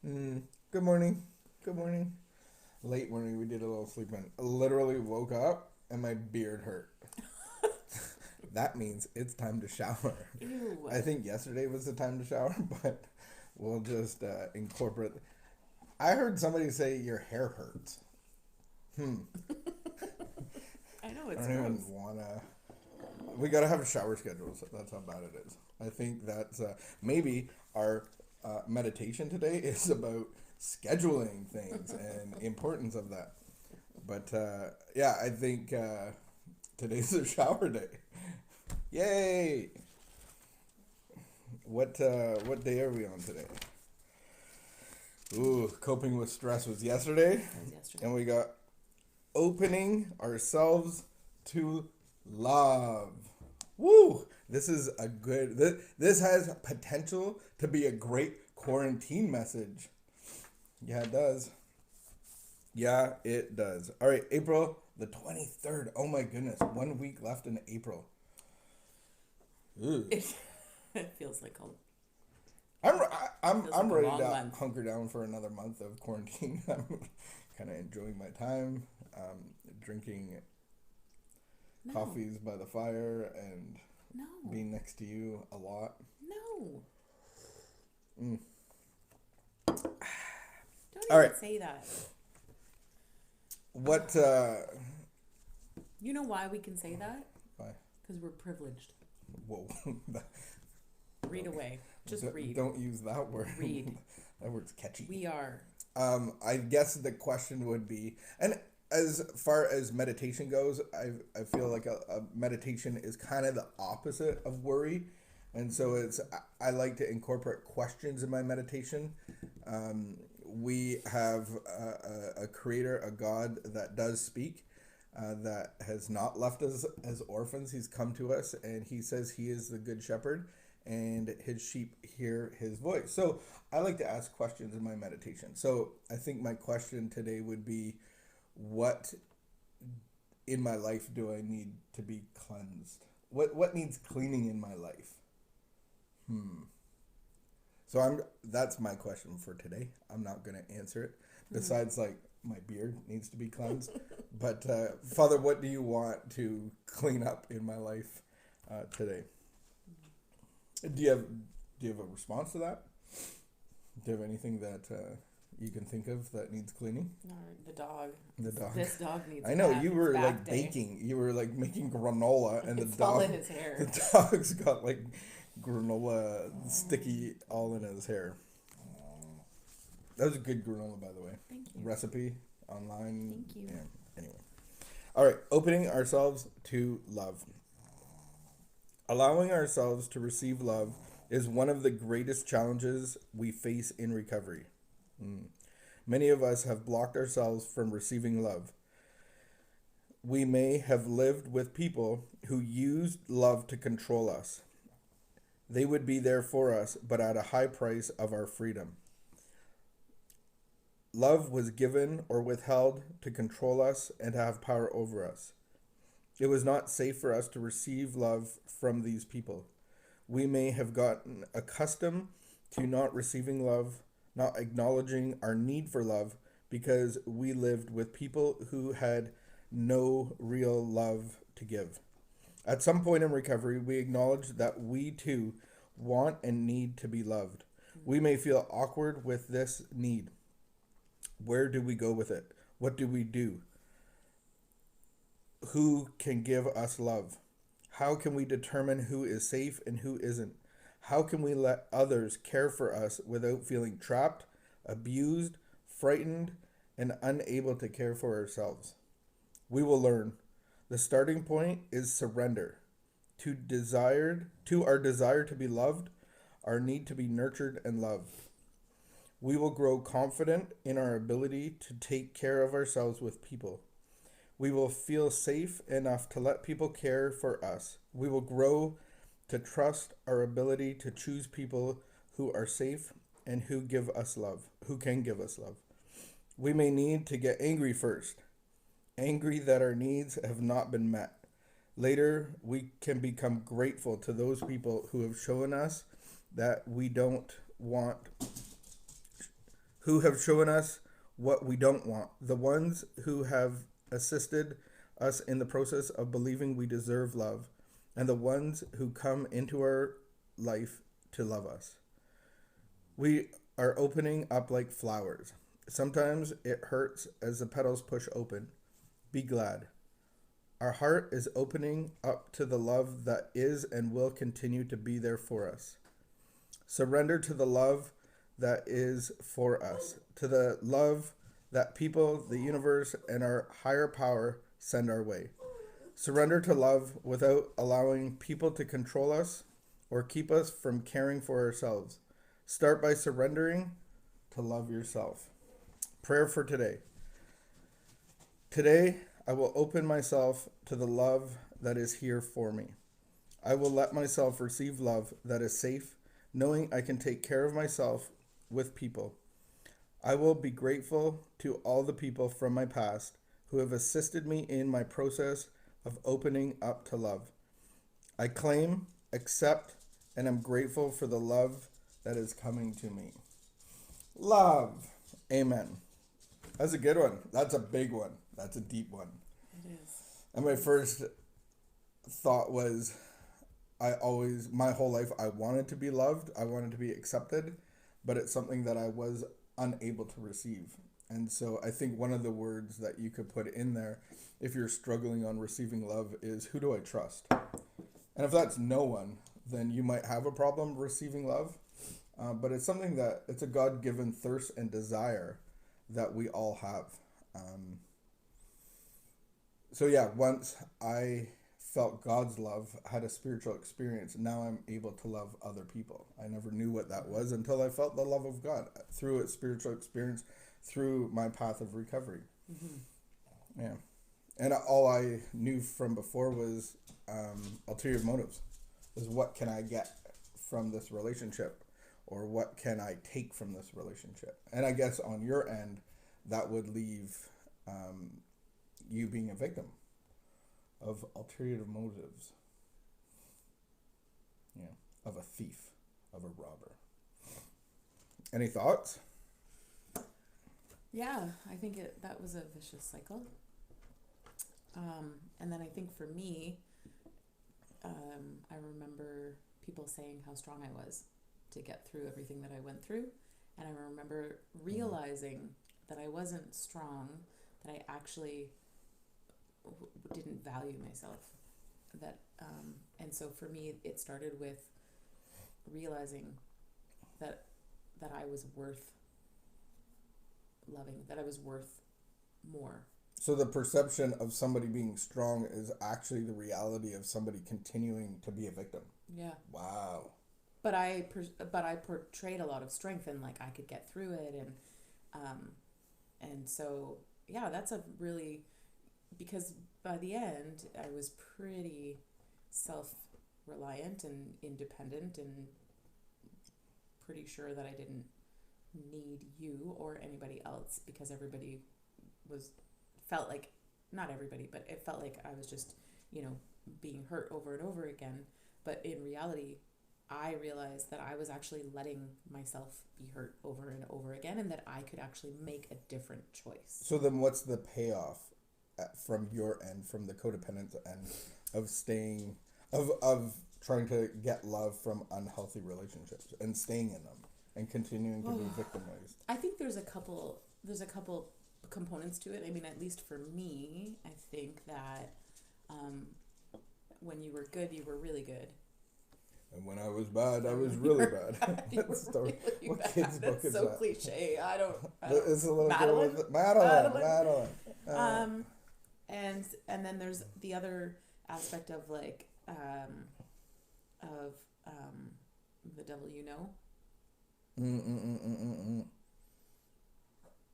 Good morning. Good morning. Late morning, we did a little sleeping. I literally woke up and my beard hurt. That means it's time to shower. Ew. I think yesterday was the time to shower, but we'll just incorporate. I heard somebody say your hair hurts. I know I it's don't even gross. wanna. We gotta have a shower schedule. So that's how bad it is. I think that's maybe our meditation today is about scheduling things and the importance of that. But yeah, I think today's a shower day. Yay! What day are we on today? Ooh, coping with stress was yesterday, That was yesterday. and we got opening ourselves to love. Woo! This is a good. This has potential to be a great quarantine message. Yeah, it does. Yeah, it does. All right, April the 23rd. Oh my goodness, 1 week left in April. Ooh. It feels like a I'm feels like a ready long to month. hunker down for another month of quarantine. I'm kind of enjoying my time, drinking No. coffees by the fire and No. being next to you a lot. No. Mm. Don't All even right, say that. what? You know why we can say that? Why? Because we're privileged. Whoa! Read away. Just read. Don't use that word. Read. That word's catchy. We are. I guess the question would be, and as far as meditation goes, I feel like a meditation is kind of the opposite of worry, and so I like to incorporate questions in my meditation. We have a creator, a God that does speak, that has not left us as orphans. He's come to us, and he says he is the good shepherd, and his sheep hear his voice. So I like to ask questions in my meditation. So I think my question today would be, what in my life do I need to be cleansed? What needs cleaning in my life? So that's my question for today. I'm not gonna answer it. Besides, like, my beard needs to be cleansed. But Father, what do you want to clean up in my life today? Do you have a response to that? Do you have anything that you can think of that needs cleaning? No, the dog. The dog. This dog needs I know bath. you It's were bath like day. baking. You were like making granola, and It's the all dog. in his hair. The dog's got like granola sticky all in his hair. That was a good granola, by the way. Thank you. Recipe online. Thank you. Yeah. Anyway, all right. Opening ourselves to love. Allowing ourselves to receive love is one of the greatest challenges we face in recovery. Many of us have blocked ourselves from receiving love. We may have lived with people who used love to control us. They would be there for us, but at a high price of our freedom. Love was given or withheld to control us and to have power over us. It was not safe for us to receive love from these people. We may have gotten accustomed to not receiving love, not acknowledging our need for love, because we lived with people who had no real love to give. At some point in recovery, we acknowledge that we too want and need to be loved. We may feel awkward with this need. Where do we go with it? What do we do? Who can give us love? How can we determine who is safe and who isn't? How can we let others care for us without feeling trapped, abused, frightened, and unable to care for ourselves? We will learn. The starting point is surrender to our desire to be loved, our need to be nurtured and loved. We will grow confident in our ability to take care of ourselves with people. We will feel safe enough to let people care for us. We will grow to trust our ability to choose people who are safe and who give us love, who can give us love. We may need to get angry first, angry that our needs have not been met. Later, we can become grateful to those people who have shown us that we don't want who have shown us what we don't want, the ones who have assisted us in the process of believing we deserve love, and the ones who come into our life to love us. We are opening up like flowers. Sometimes it hurts as the petals push open. Be glad. Our heart is opening up to the love that is and will continue to be there for us. Surrender to the love that is for us, to the love that people, the universe, and our higher power send our way. Surrender to love without allowing people to control us or keep us from caring for ourselves. Start by surrendering to love yourself. Prayer for today. Today, I will open myself to the love that is here for me. I will let myself receive love that is safe, knowing I can take care of myself with people. I will be grateful to all the people from my past who have assisted me in my process of opening up to love. I claim, accept, and am grateful for the love that is coming to me. Love. Amen. That's a good one. That's a big one. That's a deep one. It is. And my first thought was, my whole life, I wanted to be loved. I wanted to be accepted, but it's something that I was unable to receive. And so I think one of the words that you could put in there, if you're struggling on receiving love, is who do I trust? And if that's no one, then you might have a problem receiving love. But it's something that it's a God-given thirst and desire that we all have. So yeah, once I felt God's love, had a spiritual experience, now I'm able to love other people. I never knew what that was until I felt the love of God through a spiritual experience, through my path of recovery. Mm-hmm. Yeah. And all I knew from before was ulterior motives. Was what can I get from this relationship? Or what can I take from this relationship? And I guess on your end, that would leave you being a victim of ulterior motives. Yeah, of a thief, of a robber. Any thoughts? Yeah, I think that was a vicious cycle. And then I think for me, I remember people saying how strong I was to get through everything that I went through. And I remember realizing that I wasn't strong, that I actually didn't value myself. And so for me, it started with realizing that I was worth loving, that I was worth more. So the perception of somebody being strong is actually the reality of somebody continuing to be a victim. Yeah. Wow. But I portrayed a lot of strength, and like I could get through it, and so yeah, that's a really, because by the end I was pretty self-reliant and independent, and pretty sure that I didn't need you or anybody else, because everybody felt like, not everybody, but it felt like I was just, being hurt over and over again. But in reality, I realized that I was actually letting myself be hurt over and over again, and that I could actually make a different choice. So then what's the payoff from your end, from the codependent end, of staying, of trying to get love from unhealthy relationships and staying in them and continuing to be victimized? I think there's a couple components to it. I mean, at least for me, I think that when you were good, you were really good. And when I was bad, I was really bad. That's really what bad. Kid's book is so that? Cliche. I don't it's a little Madeline? Girl with Madeline. And then there's the other aspect of like the devil you know.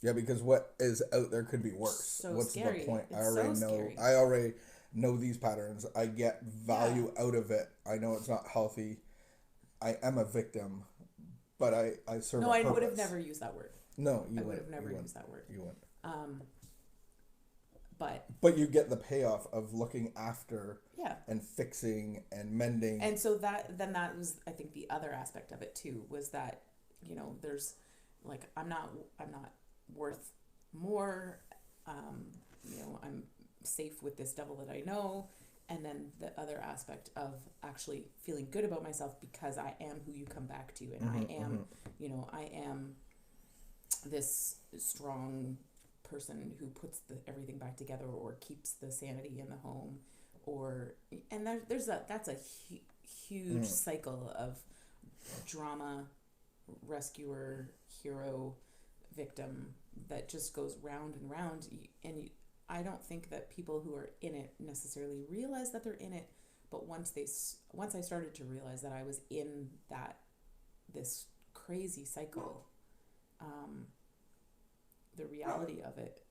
Yeah, because what is out there could be worse. So what's scary. The point? It's I already know. Scary. I already know these patterns. I get value out of it. I know it's not healthy. I am a victim, but I serve a purpose. I would have never used that word. No, I would have never used that word. You wouldn't. But you get the payoff of looking after and fixing and mending. And so that was, I think, the other aspect of it too, was that, there's like I'm not worth more. I'm safe with this devil that I know. And then the other aspect of actually feeling good about myself because I am who you come back to, and I am, I am this strong person who puts everything back together or keeps the sanity in the home, and that's a huge cycle of drama, rescuer, hero, victim that just goes round and round, and I don't think that people who are in it necessarily realize that they're in it, but once I started to realize that I was in this crazy cycle, the reality of it,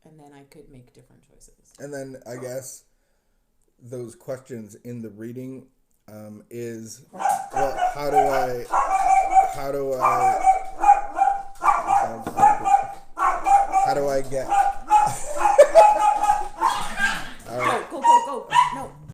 and then I could make different choices. And then I guess those questions in the reading is, well, how do I get